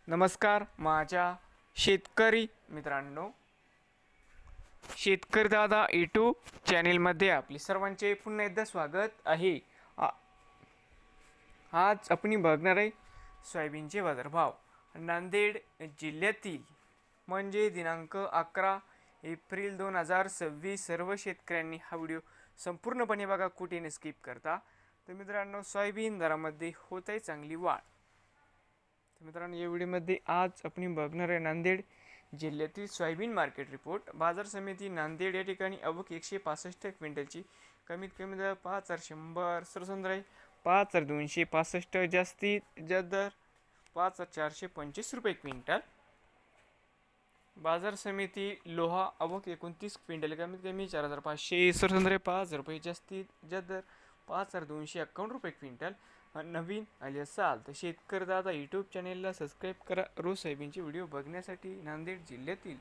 नमस्कार माझ्या शेतकरी मित्रांनो, शेतकरी दादा यूट्यूब चॅनेलमध्ये आपले सर्वांचे पुन्हा एकदा स्वागत आहे। आज आपण बघणार आहे सोयाबीनचे बाजारभाव नांदेड जिल्ह्यातील, म्हणजे दिनांक 11 एप्रिल 2026। सर्व शेतकऱ्यांनी हा व्हिडिओ संपूर्णपणे बघा, कुठे स्किप करता। तर मित्रांनो, सोयाबीन दरामध्ये होत आहे चांगली वाढ। मित्रांनो, या व्हिडिओमध्ये आज आपण बघणार आहे नांदेड जिल्ह्यातील सोयाबीन मार्केट रिपोर्ट। बाजार समिती नांदेड या ठिकाणी आवक 165 क्विंटलची, कमीत कमी दर 5100, सरसंद्र आहे 5265, जास्तीत जास्त दर 5425 रुपये क्विंटल। बाजार समिती लोहा आवक 29 क्विंटल, कमीत कमी 4500, सरसंद्र 5000 रुपये, जास्तीत जास्त दर 5251 रुपये क्विंटल। नवीन आले असाल तर शेतकरी दादा यूट्यूब चॅनेलला सबस्क्राईब करा, रोज सोयाबीनचे व्हिडिओ बघण्यासाठी नांदेड जिल्ह्यातील